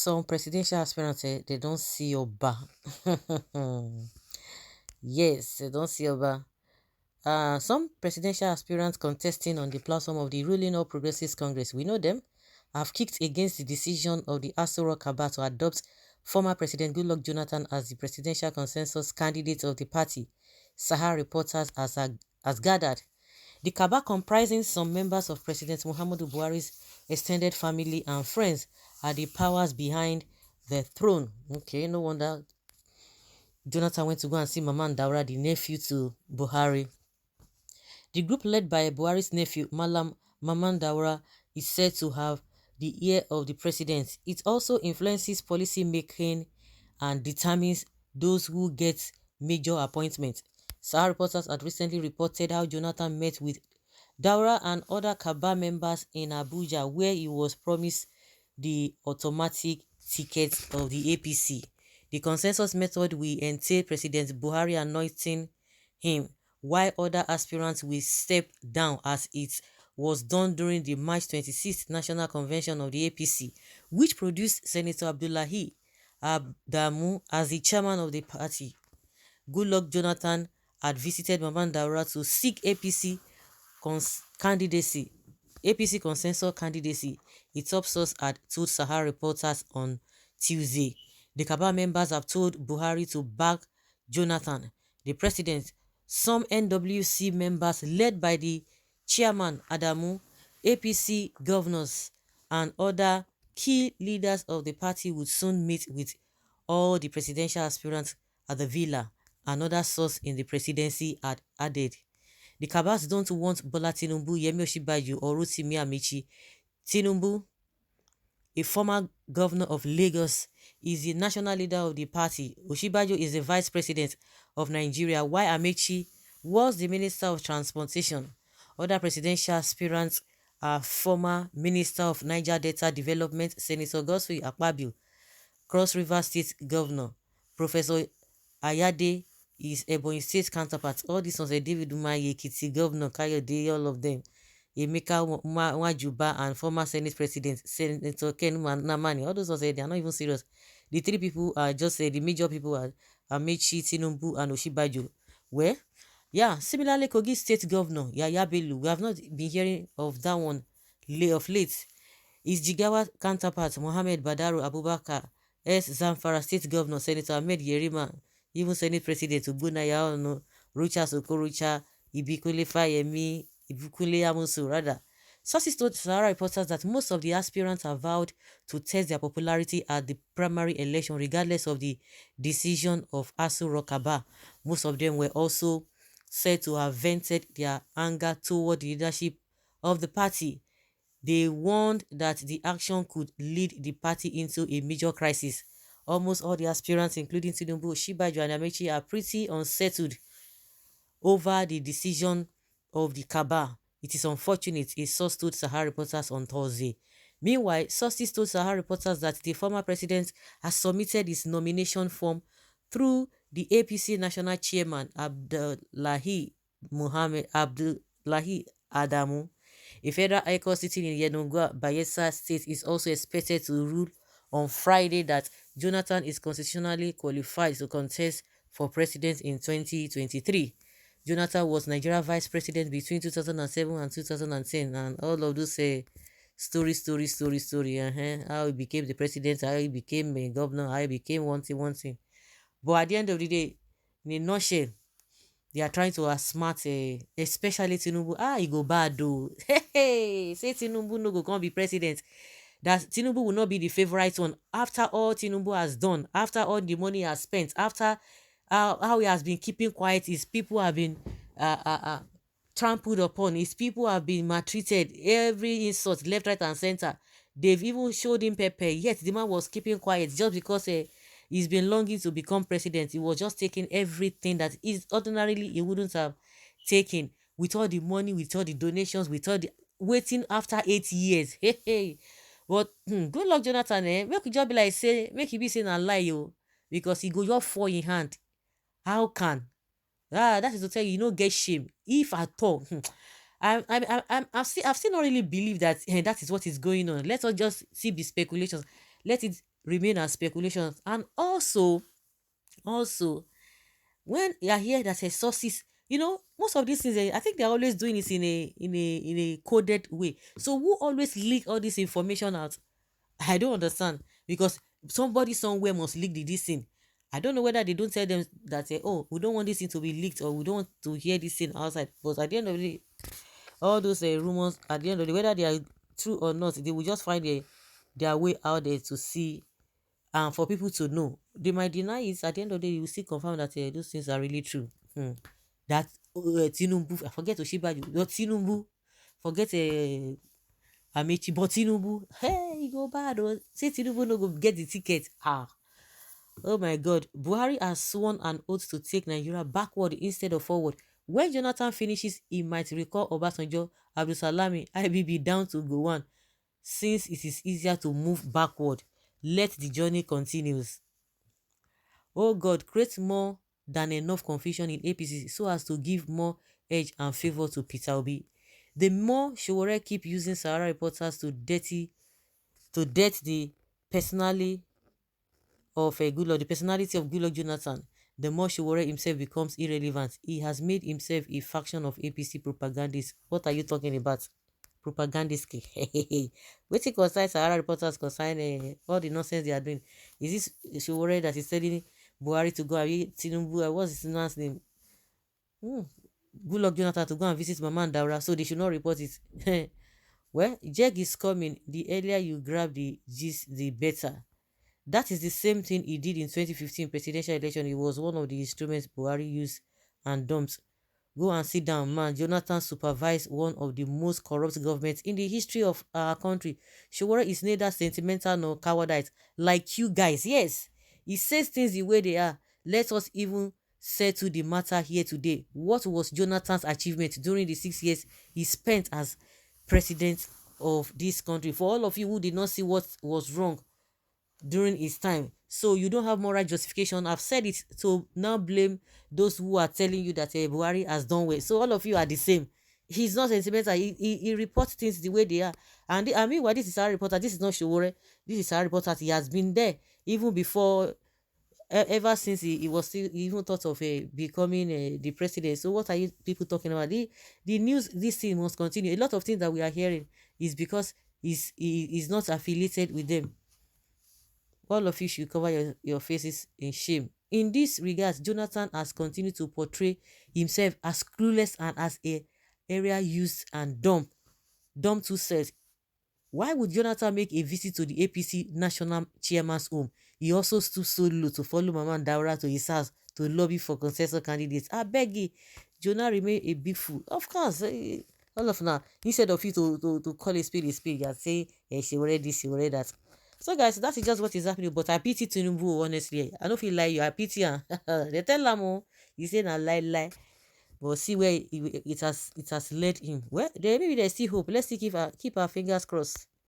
some presidential aspirants, they don't see Oba. Yes, they don't see Oba. Some presidential aspirants contesting on the platform of the ruling All Progressives Congress, we know them, have kicked against the decision of the Aso Rock Aba to adopt former President Goodluck Jonathan as the presidential consensus candidate of the party. Sahara Reporters has gathered. The Kaba, comprising some members of President Muhammadu Buhari's extended family and friends, are the powers behind the throne. Okay, no wonder Jonathan went to go and see Maman Daura, the nephew to Buhari. The group, led by Buhari's nephew, Malam Maman Daura, is said to have the ear of the president. It also influences policy making and determines those who get major appointments. Sahara Reporters had recently reported how Jonathan met with Daura and other Kaba members in Abuja, where he was promised the automatic ticket of the APC. The consensus method will entail President Buhari anointing him, while other aspirants will step down, as it was done during the March 26th National Convention of the APC, which produced Senator Abdullahi Adamu as the chairman of the party. Goodluck Jonathan had visited Maman Daura to seek candidacy, APC consensus candidacy, a top source had told Sahara Reporters on Tuesday. The Kaba members have told Buhari to back Jonathan, the president. Some NWC members, led by the chairman Adamu, APC governors, and other key leaders of the party, would soon meet with all the presidential aspirants at the villa, another source in the presidency had added. The Kabas don't want Bola Tinubu, Yemi Osinbajo, or Rotimi Ameachi. Tinubu, a former governor of Lagos, is the national leader of the party. Osinbajo is the vice president of Nigeria, while Amechi was the minister of transportation. Other presidential aspirants are former minister of Niger Delta Development, Senator Godswill Akpabio, Cross River State Governor, Professor Ayade, is Ebonyi State counterpart. All these ones are David Umahi, Ekiti Governor Kayode, all of them. Emeka Nwajuba and former Senate President Senator Ken Namani. All those ones, they are not even serious. The three people are just the major people are Amechi, Tinubu, and Osinbajo. Well, yeah, similarly, Kogi State Governor Yaya Bello, we have not been hearing of that one of late. His Jigawa counterpart Mohammed Badaru Abubakar, Zamfara State Governor Senator Ahmed Yerima, even Senate President Ugbunaya Ono, Rochas Okorocha, Ibikule Fayemi, Ibukule Amusu, rather. Sources told Sahara Reporters that most of the aspirants have vowed to test their popularity at the primary election, regardless of the decision of Asu Rokaba. Most of them were also said to have vented their anger toward the leadership of the party. They warned that the action could lead the party into a major crisis. Almost all the aspirants, including Tinubu, Osinbajo, and Amechi, are pretty unsettled over the decision of the Kaba. It is unfortunate, a source told Sahara Reporters on Thursday. Meanwhile, sources told Sahara Reporters that the former president has submitted his nomination form through the APC national chairman Abdullahi Adamu. A federal high court sitting in Yenungwa, Bayelsa State, is also expected to rule on Friday that Jonathan is constitutionally qualified to contest for president in 2023. Jonathan was Nigeria vice president between 2007 and 2010, and all of those story, how he became the president, how he became a governor, how he became one thing. But at the end of the day, in a nutshell, they are trying to outsmart, especially Tinubu. He go bad though. Hey, say Tinubu no go come be president. That Tinubu will not be the favorite one after all Tinubu has done, after all the money he has spent, after how he has been keeping quiet. His people have been trampled upon. His people have been maltreated. Every insult, left, right, and center. They've even showed him pepper. Yet the man was keeping quiet just because he's been longing to become president. He was just taking everything that is ordinarily he wouldn't have taken, with all the money, with all the donations, with all the waiting after 8 years. Hey. But good luck, Jonathan. Make you just be like say, make you be saying a lie, yo, because he go just fall in hand. How can? That is to tell you, get shame. If at all, I've still not really believe that that is what is going on. Let us just see the speculations. Let it remain as speculations. And also when you are here that says sources, most of these things, I think they're always doing this in a coded way. So who always leak all this information out? I don't understand, because somebody somewhere must leak this thing. I don't know whether they don't tell them that, oh, we don't want this thing to be leaked, or we don't want to hear this thing outside. But at the end of the day, all those rumors, at the end of the day, whether they are true or not, they will just find their way out there to see, and for people to know. They might deny it. At the end of the day, you will still confirm that those things are really true. That Tinubu, I forget Osinbajo, not Tinubu, forget Ameachi, but Tinubu, hey, he go bad. Oh. Say Tinubu no go get the ticket. Oh my God. Buhari has sworn an oath to take Nigeria backward instead of forward. When Jonathan finishes, he might recall Obasanjo, Abdulsalami, IBB down to Gowon, since it is easier to move backward. Let the journey continues. Oh God, create more than enough confusion in APC so as to give more edge and favor to Peter Obi. The more Sowore keep using Sahara reporters to dirt the personality of Goodluck Jonathan, the more Sowore himself becomes irrelevant. He has made himself a faction of APC propagandists. What are you talking about? Propagandist. Wetin concern Sahara reporters concern all the nonsense they are doing. Is this Sowore that is telling Buhari to go away, Tinubu, what's his man's name? Good luck Jonathan to go and visit Mama and Daura, so they should not report it. Well, Jeg is coming. The earlier you grab the gist, the better. That is the same thing he did in 2015 presidential election. It was one of the instruments Buhari used and dumped. Go and sit down, man. Jonathan supervised one of the most corrupt governments in the history of our country. Sowore is neither sentimental nor cowardite, like you guys. Yes, he says things the way they are. Let us even settle the matter here today. What was Jonathan's achievement during the 6 years he spent as president of this country? For all of you who did not see what was wrong during his time, so you don't have moral justification. I've said it, to now blame those who are telling you that Buhari has done well. So all of you are the same. He's not sentimental. He reports things the way they are. And I mean, why this is our reporter, this is not Sowore, this is our reporter. He has been there even before, ever since he was still, he even thought of becoming the president. So what are you people talking about? The news, this thing must continue. A lot of things that we are hearing is because he is not affiliated with them. All of you should cover your faces in shame. In this regard, Jonathan has continued to portray himself as clueless and as a area used and dumb. Dumb too said. Why would Jonathan make a visit to the APC national chairman's home? He also stood so low to follow Mama Daura to his house to lobby for consensus candidates. I beg you, Jonah remain a big fool. Of course, all of now, instead of you to call a spade, you are saying, she already this, she already that. So guys, that is just what is happening. But I pity Tinubu, honestly. I don't feel like you. I pity her. They tell him, he say na lie. But see where it has led him. Well, maybe there's still hope. Let's see, keep our fingers crossed.